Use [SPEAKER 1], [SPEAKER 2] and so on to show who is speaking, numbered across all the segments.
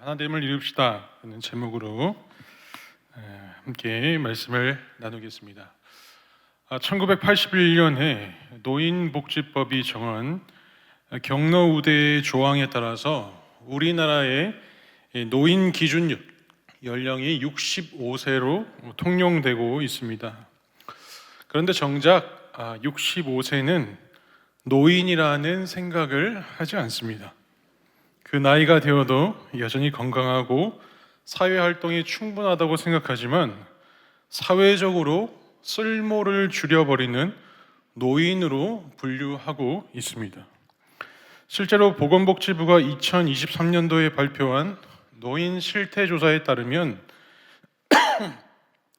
[SPEAKER 1] 하나됨을 이룹시다 라는 제목으로 함께 말씀을 나누겠습니다. 1981년에 노인복지법이 정한 경로우대 조항에 따라서 우리나라의 노인 기준 연령이 65세로 통용되고 있습니다. 그런데 정작 65세는 노인이라는 생각을 하지 않습니다. 그 나이가 되어도 여전히 건강하고 사회활동이 충분하다고 생각하지만 사회적으로 쓸모를 줄여버리는 노인으로 분류하고 있습니다. 실제로 보건복지부가 2023년도에 발표한 노인 실태조사에 따르면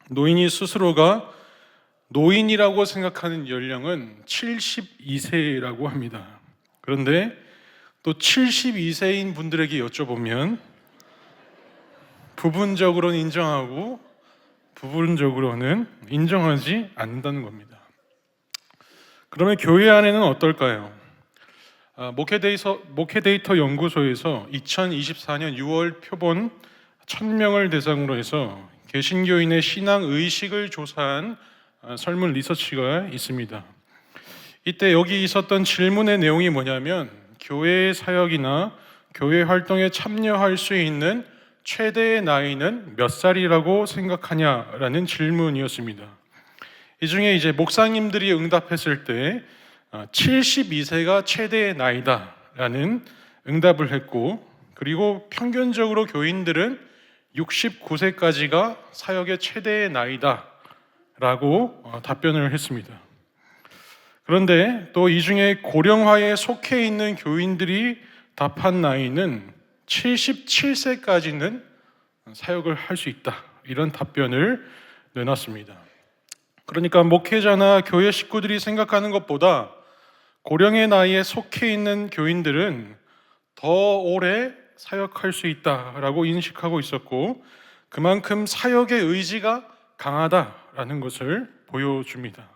[SPEAKER 1] 노인이 스스로가 노인이라고 생각하는 연령은 72세라고 합니다. 그런데 또 72세인 분들에게 여쭤보면 부분적으로는 인정하고 부분적으로는 인정하지 않는다는 겁니다. 그러면 교회 안에는 어떨까요? 목회데이터 연구소에서 2024년 6월 표본 1000명을 대상으로 해서 개신교인의 신앙 의식을 조사한 설문 리서치가 있습니다. 이때 여기 있었던 질문의 내용이 뭐냐면 교회 사역이나 교회 활동에 참여할 수 있는 최대의 나이는 몇 살이라고 생각하냐라는 질문이었습니다. 이 중에 이제 목사님들이 응답했을 때 72세가 최대의 나이다라는 응답을 했고, 그리고 평균적으로 교인들은 69세까지가 사역의 최대의 나이다라고 답변을 했습니다. 그런데 또 이 중에 고령화에 속해 있는 교인들이 답한 나이는 77세까지는 사역을 할 수 있다, 이런 답변을 내놨습니다. 그러니까 목회자나 교회 식구들이 생각하는 것보다 고령의 나이에 속해 있는 교인들은 더 오래 사역할 수 있다라고 인식하고 있었고, 그만큼 사역의 의지가 강하다라는 것을 보여줍니다.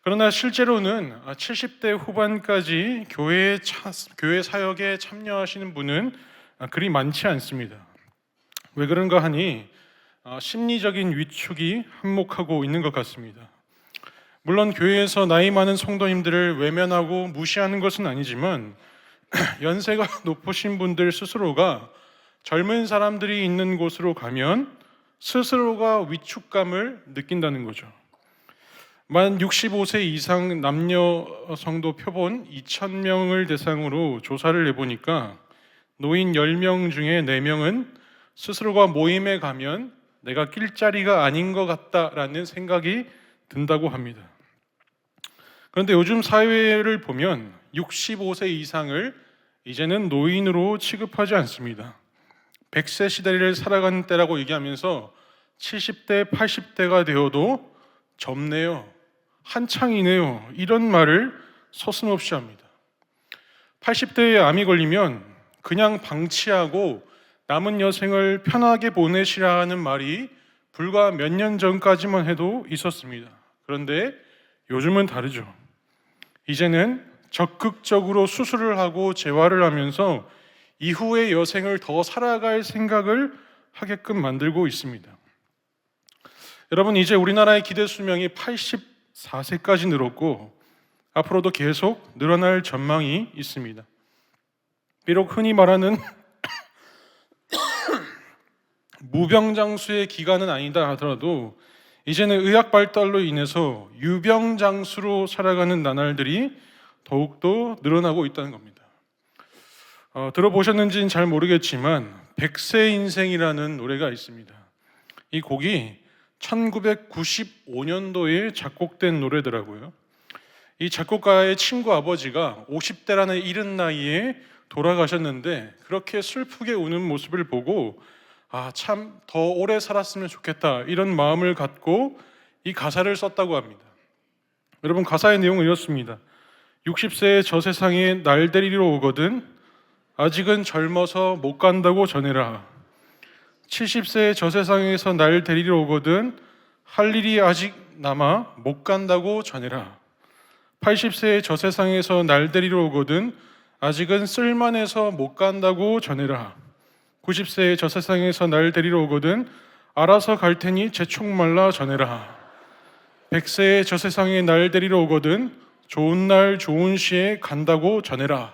[SPEAKER 1] 그러나 실제로는 70대 후반까지 교회 사역에 참여하시는 분은 그리 많지 않습니다. 왜 그런가 하니 심리적인 위축이 한몫하고 있는 것 같습니다. 물론 교회에서 나이 많은 성도님들을 외면하고 무시하는 것은 아니지만 연세가 높으신 분들 스스로가 젊은 사람들이 있는 곳으로 가면 스스로가 위축감을 느낀다는 거죠. 만 65세 이상 남녀 성도 표본 2000명을 대상으로 조사를 해보니까 노인 10명 중에 4명은 스스로가 모임에 가면 내가 낄 자리가 아닌 것 같다라는 생각이 든다고 합니다. 그런데 요즘 사회를 보면 65세 이상을 이제는 노인으로 취급하지 않습니다. 100세 시대를 살아가는 때라고 얘기하면서 70대, 80대가 되어도 젊네요, 한창이네요, 이런 말을 서슴없이 합니다. 80대에 암이 걸리면 그냥 방치하고 남은 여생을 편하게 보내시라는 말이 불과 몇 년 전까지만 해도 있었습니다. 그런데 요즘은 다르죠. 이제는 적극적으로 수술을 하고 재활을 하면서 이후의 여생을 더 살아갈 생각을 하게끔 만들고 있습니다. 여러분, 이제 우리나라의 기대 수명이 84세까지 늘었고 앞으로도 계속 늘어날 전망이 있습니다. 비록 흔히 말하는 무병장수의 기간은 아니다 하더라도 이제는 의학 발달로 인해서 유병장수로 살아가는 나날들이 더욱더 늘어나고 있다는 겁니다. 들어보셨는지는 잘 모르겠지만 100세 인생이라는 노래가 있습니다. 이 곡이 1995년도에 작곡된 노래더라고요. 이 작곡가의 친구 아버지가 50대라는 이른 나이에 돌아가셨는데 그렇게 슬프게 우는 모습을 보고 참 더 오래 살았으면 좋겠다, 이런 마음을 갖고 이 가사를 썼다고 합니다. 여러분, 가사의 내용은 이렇습니다. 60세에 저 세상에 날 데리러 오거든 아직은 젊어서 못 간다고 전해라. 70세에 저 세상에서 날 데리러 오거든 할 일이 아직 남아 못 간다고 전해라. 80세에 저 세상에서 날 데리러 오거든 아직은 쓸만해서 못 간다고 전해라. 90세의 저 세상에서 날 데리러 오거든 알아서 갈 테니 재촉 말라 전해라. 100세의 저 세상에 날 데리러 오거든 좋은 날 좋은 시에 간다고 전해라.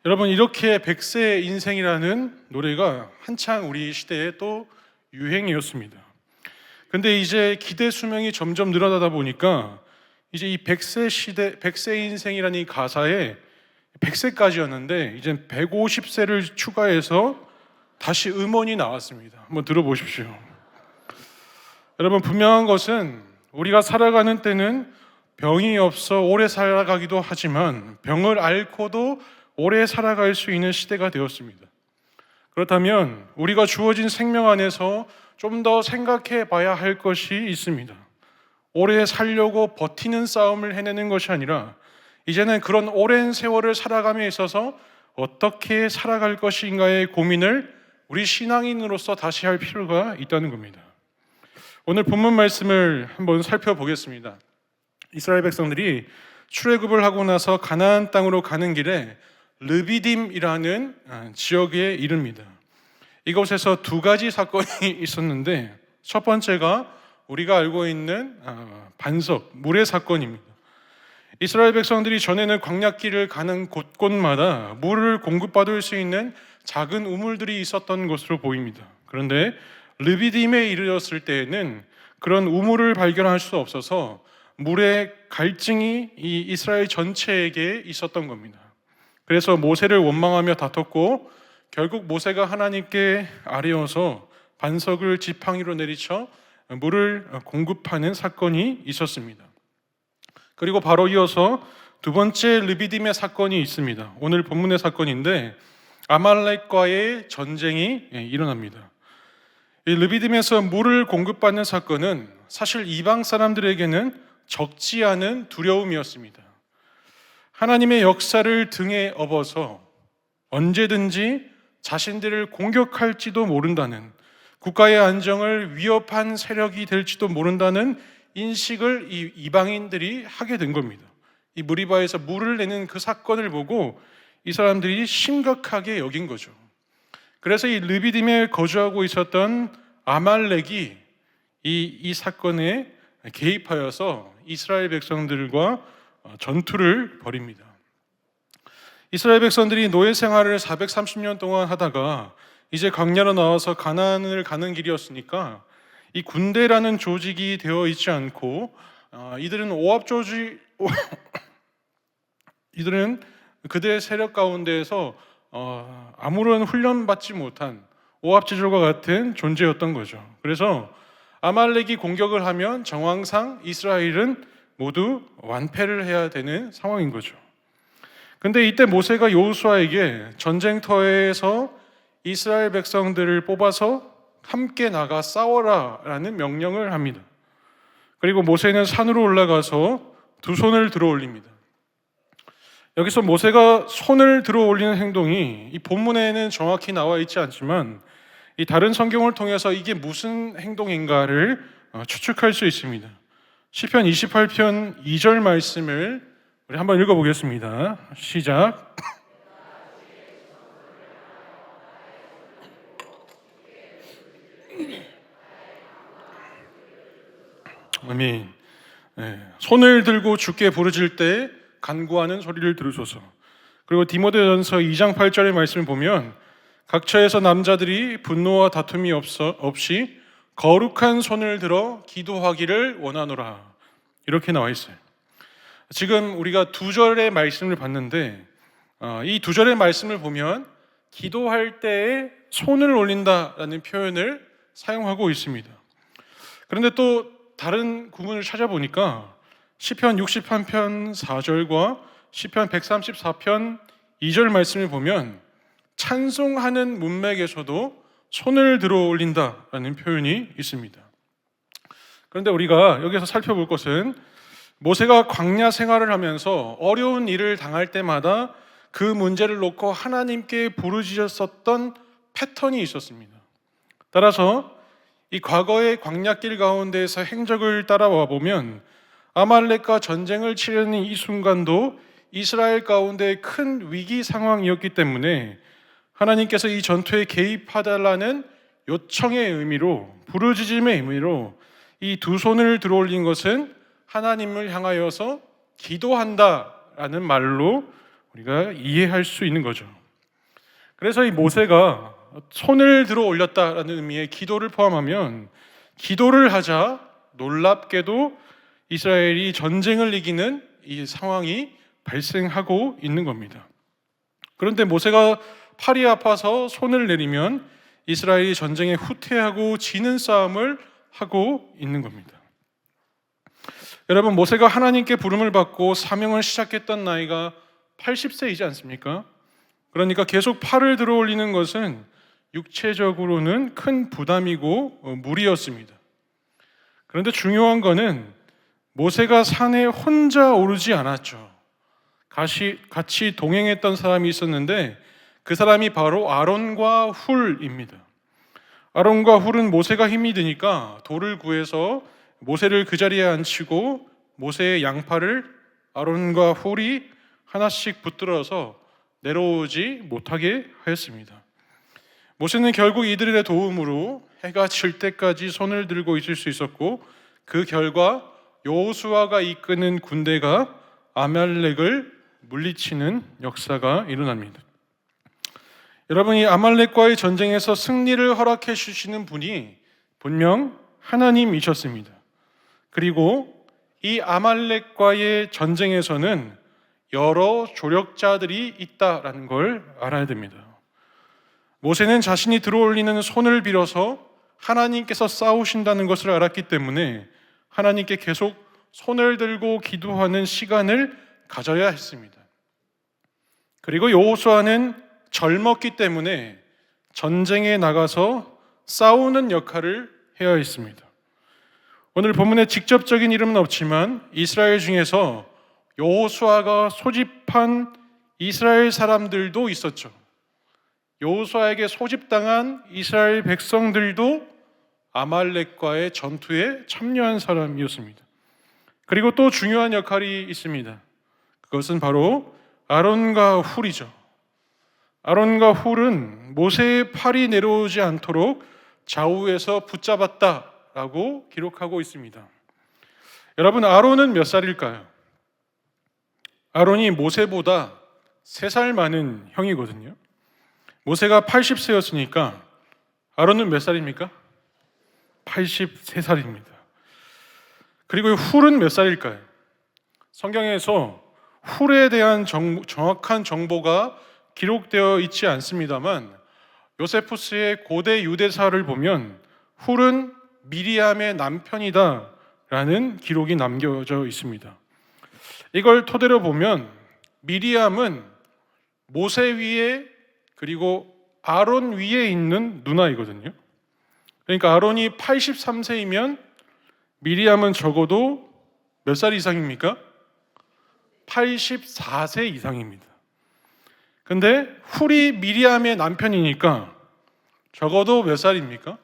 [SPEAKER 1] 여러분, 이렇게 100세의 인생이라는 노래가 한창 우리 시대에 또 유행이었습니다. 근데 이제 기대 수명이 점점 늘어나다 보니까 이제 이 100세 시대, 100세 인생이라는 이 가사에 100세까지였는데 이제 150세를 추가해서 다시 음원이 나왔습니다. 한번 들어보십시오. 여러분, 분명한 것은 우리가 살아가는 때는 병이 없어 오래 살아가기도 하지만 병을 앓고도 오래 살아갈 수 있는 시대가 되었습니다. 그렇다면 우리가 주어진 생명 안에서 좀 더 생각해 봐야 할 것이 있습니다. 오래 살려고 버티는 싸움을 해내는 것이 아니라 이제는 그런 오랜 세월을 살아감에 있어서 어떻게 살아갈 것인가의 고민을 우리 신앙인으로서 다시 할 필요가 있다는 겁니다. 오늘 본문 말씀을 한번 살펴보겠습니다. 이스라엘 백성들이 출애굽을 하고 나서 가나안 땅으로 가는 길에 르비딤이라는 지역에 이릅니다. 이곳에서 두 가지 사건이 있었는데 첫 번째가 우리가 알고 있는 반석, 물의 사건입니다. 이스라엘 백성들이 전에는 광야길을 가는 곳곳마다 물을 공급받을 수 있는 작은 우물들이 있었던 것으로 보입니다. 그런데 르비딤에 이르렀을 때에는 그런 우물을 발견할 수 없어서 물의 갈증이 이 이스라엘 전체에게 있었던 겁니다. 그래서 모세를 원망하며 다퉜고 결국 모세가 하나님께 아뢰어서 반석을 지팡이로 내리쳐 물을 공급하는 사건이 있었습니다. 그리고 바로 이어서 두 번째 르비딤의 사건이 있습니다. 오늘 본문의 사건인데 아말렉과의 전쟁이 일어납니다. 이 르비딤에서 물을 공급받는 사건은 사실 이방 사람들에게는 적지 않은 두려움이었습니다. 하나님의 역사를 등에 업어서 언제든지 자신들을 공격할지도 모른다는, 국가의 안정을 위협한 세력이 될지도 모른다는 인식을 이 이방인들이 하게 된 겁니다. 이 무리바에서 물을 내는 그 사건을 보고 이 사람들이 심각하게 여긴 거죠. 그래서 이 르비딤에 거주하고 있었던 아말렉이 이 사건에 개입하여서 이스라엘 백성들과 전투를 벌입니다. 이스라엘 백성들이 노예 생활을 430년 동안 하다가 이제 광야로 나와서 가나안을 가는 길이었으니까 이 군대라는 조직이 되어 있지 않고 이들은 이들은 그들의 세력 가운데에서 아무런 훈련받지 못한 오합지졸과 같은 존재였던 거죠. 그래서 아말렉이 공격을 하면 정황상 이스라엘은 모두 완패를 해야 되는 상황인 거죠. 근데 이때 모세가 여호수아에게 전쟁터에서 이스라엘 백성들을 뽑아서 함께 나가 싸워라 라는 명령을 합니다. 그리고 모세는 산으로 올라가서 두 손을 들어 올립니다. 여기서 모세가 손을 들어 올리는 행동이 이 본문에는 정확히 나와 있지 않지만 이 다른 성경을 통해서 이게 무슨 행동인가를 추측할 수 있습니다. 시편 28편 2절 말씀을 우리 한번 읽어보겠습니다. 시작. 아멘. 손을 들고 주께 부르짖을 때 간구하는 소리를 들으소서. 그리고 디모데전서 2장 8절의 말씀을 보면 각처에서 남자들이 분노와 다툼이 없이 거룩한 손을 들어 기도하기를 원하노라. 이렇게 나와 있어요. 지금 우리가 두 절의 말씀을 봤는데 이 두 절의 말씀을 보면 기도할 때에 손을 올린다라는 표현을 사용하고 있습니다. 그런데 또 다른 구문을 찾아보니까 시편 61편 4절과 시편 134편 2절 말씀을 보면 찬송하는 문맥에서도 손을 들어 올린다라는 표현이 있습니다. 그런데 우리가 여기서 살펴볼 것은 모세가 광야 생활을 하면서 어려운 일을 당할 때마다 그 문제를 놓고 하나님께 부르짖었었던 패턴이 있었습니다. 따라서 이 과거의 광야길 가운데에서 행적을 따라와 보면 아말렉과 전쟁을 치르는 이 순간도 이스라엘 가운데 큰 위기 상황이었기 때문에 하나님께서 이 전투에 개입하달라는 요청의 의미로, 부르짖음의 의미로 이 두 손을 들어올린 것은 하나님을 향하여서 기도한다라는 말로 우리가 이해할 수 있는 거죠. 그래서 이 모세가 손을 들어 올렸다라는 의미의 기도를 포함하면 기도를 하자 놀랍게도 이스라엘이 전쟁을 이기는 이 상황이 발생하고 있는 겁니다. 그런데 모세가 팔이 아파서 손을 내리면 이스라엘이 전쟁에 후퇴하고 지는 싸움을 하고 있는 겁니다. 여러분, 모세가 하나님께 부름을 받고 사명을 시작했던 나이가 80세이지 않습니까? 그러니까 계속 팔을 들어 올리는 것은 육체적으로는 큰 부담이고 무리였습니다. 그런데 중요한 것은 모세가 산에 혼자 오르지 않았죠. 같이 동행했던 사람이 있었는데 그 사람이 바로 아론과 훌입니다. 아론과 훌은 모세가 힘이 드니까 돌을 구해서 모세를 그 자리에 앉히고 모세의 양팔을 아론과 훌이 하나씩 붙들어서 내려오지 못하게 하였습니다. 모세는 결국 이들의 도움으로 해가 질 때까지 손을 들고 있을 수 있었고 그 결과 여호수아가 이끄는 군대가 아말렉을 물리치는 역사가 일어납니다. 여러분, 이 아말렉과의 전쟁에서 승리를 허락해 주시는 분이 분명 하나님이셨습니다. 그리고 이 아말렉과의 전쟁에서는 여러 조력자들이 있다라는 걸 알아야 됩니다. 모세는 자신이 들어올리는 손을 빌어서 하나님께서 싸우신다는 것을 알았기 때문에 하나님께 계속 손을 들고 기도하는 시간을 가져야 했습니다. 그리고 여호수아는 젊었기 때문에 전쟁에 나가서 싸우는 역할을 해야 했습니다. 오늘 본문에 직접적인 이름은 없지만 이스라엘 중에서 여호수아가 소집한 이스라엘 사람들도 있었죠. 여호수아에게 소집당한 이스라엘 백성들도 아말렉과의 전투에 참여한 사람이었습니다. 그리고 또 중요한 역할이 있습니다. 그것은 바로 아론과 훌이죠. 아론과 훌은 모세의 팔이 내려오지 않도록 좌우에서 붙잡았다라고 기록하고 있습니다. 여러분, 아론은 몇 살일까요? 아론이 모세보다 3살 많은 형이거든요. 모세가 80세였으니까 아론은 몇 살입니까? 83살입니다. 그리고 훌은 몇 살일까요? 성경에서 훌에 대한 정확한 정보가 기록되어 있지 않습니다만 요세푸스의 고대 유대사를 보면 훌은 미리암의 남편이다라는 기록이 남겨져 있습니다. 이걸 토대로 보면 미리암은 모세 위에 그리고 아론 위에 있는 누나이거든요. 그러니까 아론이 83세이면 미리암은 적어도 몇 살 이상입니까? 84세 이상입니다. 근데 훌이 미리암의 남편이니까 적어도 몇 살입니까?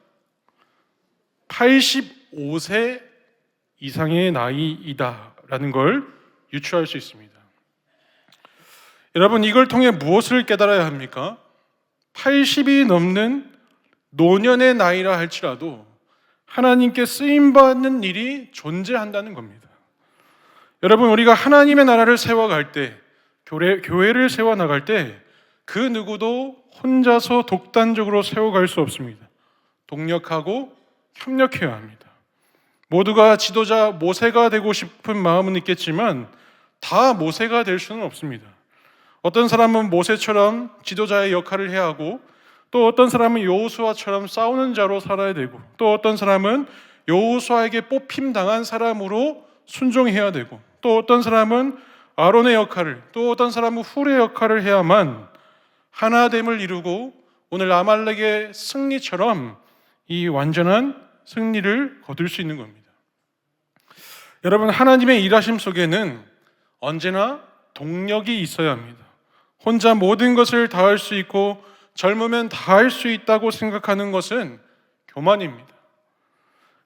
[SPEAKER 1] 85세 이상의 나이이다라는 걸 유추할 수 있습니다. 여러분, 이걸 통해 무엇을 깨달아야 합니까? 80이 넘는 노년의 나이라 할지라도 하나님께 쓰임받는 일이 존재한다는 겁니다. 여러분, 우리가 하나님의 나라를 세워갈 때, 교회를 세워나갈 때 그 누구도 혼자서 독단적으로 세워갈 수 없습니다. 동력하고 협력해야 합니다. 모두가 지도자 모세가 되고 싶은 마음은 있겠지만 다 모세가 될 수는 없습니다. 어떤 사람은 모세처럼 지도자의 역할을 해야 하고 또 어떤 사람은 여호수아처럼 싸우는 자로 살아야 되고 또 어떤 사람은 여호수아에게 뽑힘당한 사람으로 순종해야 되고 또 어떤 사람은 아론의 역할을 또 어떤 사람은 훌의 역할을 해야만 하나됨을 이루고 오늘 아말렉의 승리처럼 이 완전한 승리를 거둘 수 있는 겁니다. 여러분, 하나님의 일하심 속에는 언제나 동력이 있어야 합니다. 혼자 모든 것을 다 할 수 있고 젊으면 다 할 수 있다고 생각하는 것은 교만입니다.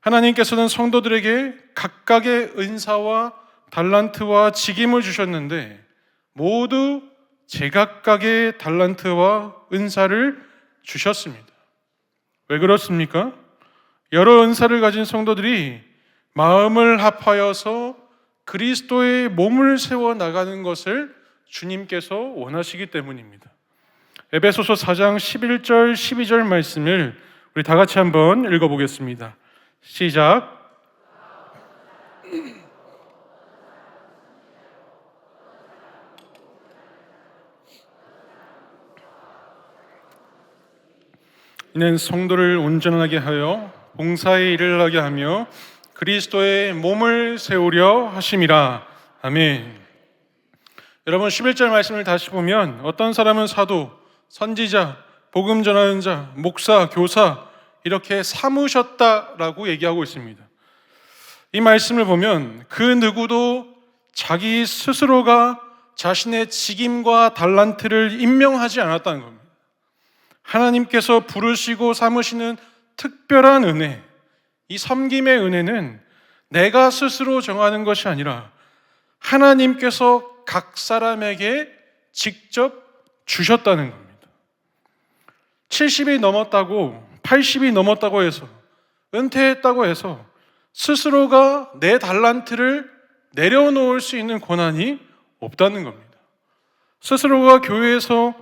[SPEAKER 1] 하나님께서는 성도들에게 각각의 은사와 달란트와 직임을 주셨는데 모두 제각각의 달란트와 은사를 주셨습니다. 왜 그렇습니까? 여러 은사를 가진 성도들이 마음을 합하여서 그리스도의 몸을 세워 나가는 것을 주님께서 원하시기 때문입니다. 에베소서 4장 11절 12절 말씀을 우리 다 같이 한번 읽어보겠습니다. 시작. 이는 성도를 온전하게 하여 봉사의 일을 하게 하며 그리스도의 몸을 세우려 하심이라. 아멘. 여러분 11절 말씀을 다시 보면 어떤 사람은 사도, 선지자, 복음 전하는 자, 목사, 교사 이렇게 삼으셨다라고 얘기하고 있습니다. 이 말씀을 보면 그 누구도 자기 스스로가 자신의 직임과 달란트를 임명하지 않았다는 겁니다. 하나님께서 부르시고 삼으시는 특별한 은혜, 이 섬김의 은혜는 내가 스스로 정하는 것이 아니라 하나님께서 각 사람에게 직접 주셨다는 겁니다. 70이 넘었다고, 80이 넘었다고 해서, 은퇴했다고 해서 스스로가 내 달란트를 내려놓을 수 있는 권한이 없다는 겁니다. 스스로가 교회에서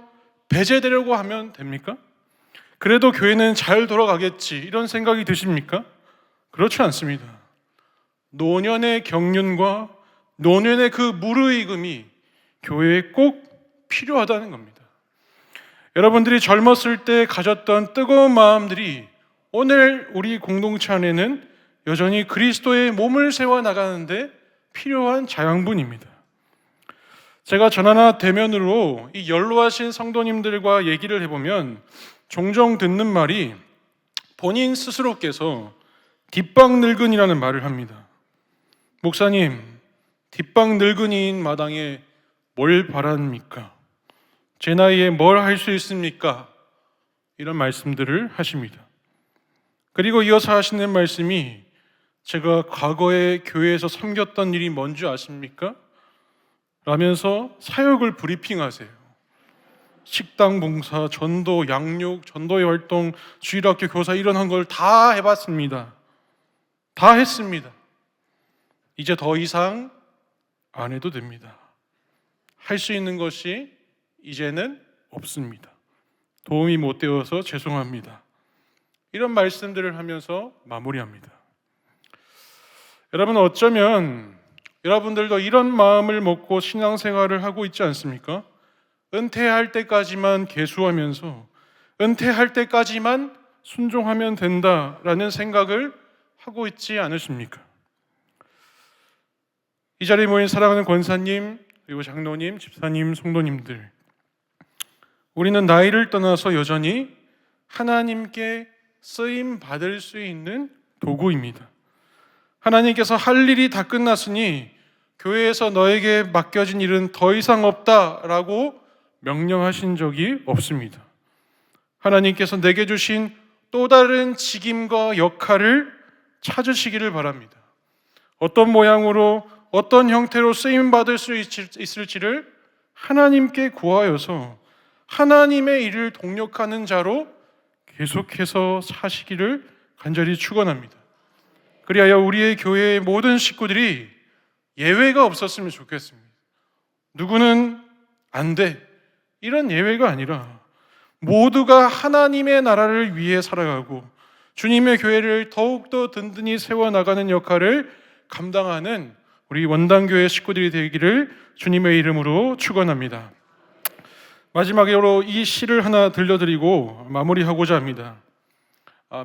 [SPEAKER 1] 배제되려고 하면 됩니까? 그래도 교회는 잘 돌아가겠지 이런 생각이 드십니까? 그렇지 않습니다. 노년의 경륜과 노년의 그 무르익음이 교회에 꼭 필요하다는 겁니다. 여러분들이 젊었을 때 가졌던 뜨거운 마음들이 오늘 우리 공동체 안에는 여전히 그리스도의 몸을 세워 나가는데 필요한 자양분입니다. 제가 전화나 대면으로 이 연로하신 성도님들과 얘기를 해보면 종종 듣는 말이 본인 스스로께서 뒷방 늙은이라는 말을 합니다. 목사님, 뒷방 늙은이인 마당에 뭘 바랍니까? 제 나이에 뭘 할 수 있습니까? 이런 말씀들을 하십니다. 그리고 이어서 하시는 말씀이 제가 과거에 교회에서 섬겼던 일이 뭔지 아십니까? 라면서 사역을 브리핑하세요. 식당 봉사, 전도, 양육, 전도의 활동, 주일학교 교사 이런 걸 다 해봤습니다. 다 했습니다. 이제 더 이상 안 해도 됩니다. 할 수 있는 것이 이제는 없습니다. 도움이 못 되어서 죄송합니다. 이런 말씀들을 하면서 마무리합니다. 여러분, 어쩌면 여러분들도 이런 마음을 먹고 신앙생활을 하고 있지 않습니까? 은퇴할 때까지만 계수하면서 은퇴할 때까지만 순종하면 된다라는 생각을 하고 있지 않으십니까? 이 자리에 모인 사랑하는 권사님, 그리고 장로님, 집사님, 성도님들, 우리는 나이를 떠나서 여전히 하나님께 쓰임 받을 수 있는 도구입니다. 하나님께서 할 일이 다 끝났으니 교회에서 너에게 맡겨진 일은 더 이상 없다라고 명령하신 적이 없습니다. 하나님께서 내게 주신 또 다른 직임과 역할을 찾으시기를 바랍니다. 어떤 모양으로 어떤 형태로 쓰임받을 수 있을지를 하나님께 구하여서 하나님의 일을 동력하는 자로 계속해서 사시기를 간절히 축원합니다. 그리하여 우리의 교회의 모든 식구들이 예외가 없었으면 좋겠습니다. 누구는 안 돼, 이런 예외가 아니라 모두가 하나님의 나라를 위해 살아가고 주님의 교회를 더욱더 든든히 세워나가는 역할을 감당하는 우리 원당교회 식구들이 되기를 주님의 이름으로 축원합니다. 마지막으로 이 시를 하나 들려드리고 마무리하고자 합니다.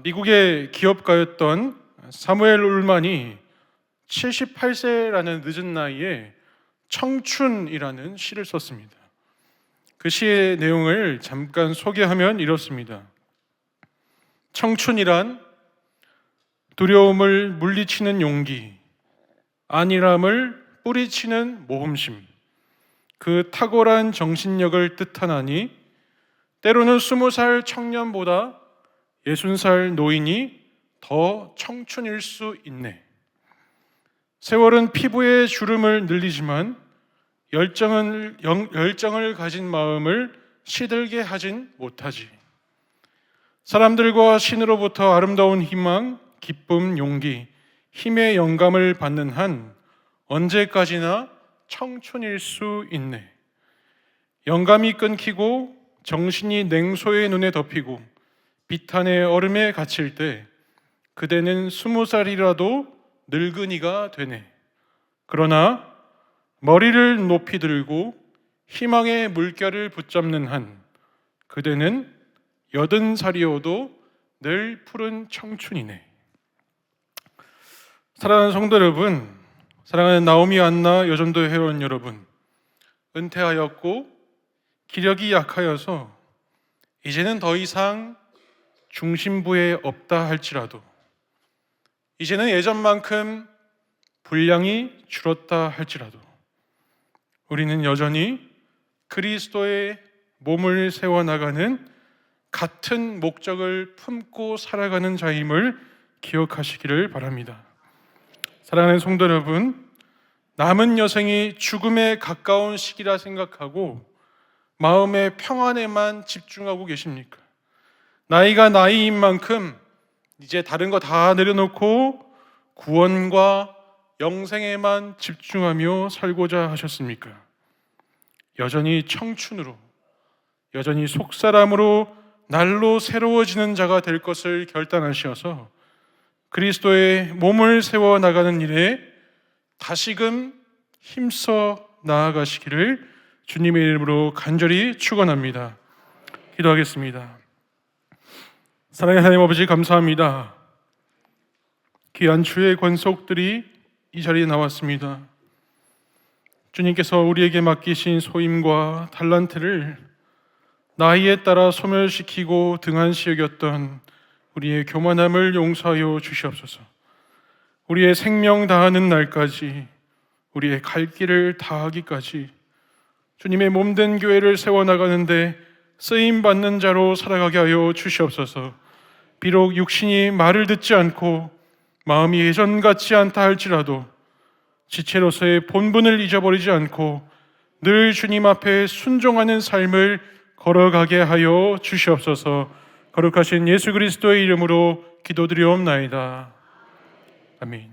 [SPEAKER 1] 미국의 기업가였던 사무엘 울만이 78세라는 늦은 나이에 청춘이라는 시를 썼습니다. 그 시의 내용을 잠깐 소개하면 이렇습니다. 청춘이란 두려움을 물리치는 용기, 안일함을 뿌리치는 모험심, 그 탁월한 정신력을 뜻하나니 때로는 20살 청년보다 60살 노인이 더 청춘일 수 있네. 세월은 피부의 주름을 늘리지만 열정을 가진 마음을 시들게 하진 못하지. 사람들과 신으로부터 아름다운 희망, 기쁨, 용기, 힘의 영감을 받는 한 언제까지나 청춘일 수 있네. 영감이 끊기고 정신이 냉소의 눈에 덮이고 비탄의 얼음에 갇힐 때 그대는 20살이라도 늙은이가 되네. 그러나 머리를 높이 들고 희망의 물결을 붙잡는 한 그대는 80살이어도 늘 푸른 청춘이네. 사랑하는 성도 여러분, 사랑하는 나오미 안나 여전도 회원 여러분, 은퇴하였고 기력이 약하여서 이제는 더 이상 중심부에 없다 할지라도, 이제는 예전만큼 분량이 줄었다 할지라도 우리는 여전히 그리스도의 몸을 세워나가는 같은 목적을 품고 살아가는 자임을 기억하시기를 바랍니다. 사랑하는 성도 여러분, 남은 여생이 죽음에 가까운 시기라 생각하고 마음의 평안에만 집중하고 계십니까? 나이가 나이인 만큼 이제 다른 거 다 내려놓고 구원과 영생에만 집중하며 살고자 하셨습니까? 여전히 청춘으로, 여전히 속사람으로 날로 새로워지는 자가 될 것을 결단하셔서 그리스도의 몸을 세워 나가는 일에 다시금 힘써 나아가시기를 주님의 이름으로 간절히 축원합니다. 기도하겠습니다. 사랑의 하나님 아버지, 감사합니다. 귀한 주의 권속들이 이 자리에 나왔습니다. 주님께서 우리에게 맡기신 소임과 달란트를 나이에 따라 소멸시키고 등한시 여겼던 우리의 교만함을 용서하여 주시옵소서. 우리의 생명 다하는 날까지, 우리의 갈 길을 다하기까지 주님의 몸된 교회를 세워나가는데 쓰임받는 자로 살아가게 하여 주시옵소서. 비록 육신이 말을 듣지 않고 마음이 예전 같지 않다 할지라도 지체로서의 본분을 잊어버리지 않고 늘 주님 앞에 순종하는 삶을 걸어가게 하여 주시옵소서. 거룩하신 예수 그리스도의 이름으로 기도드리옵나이다. 아멘.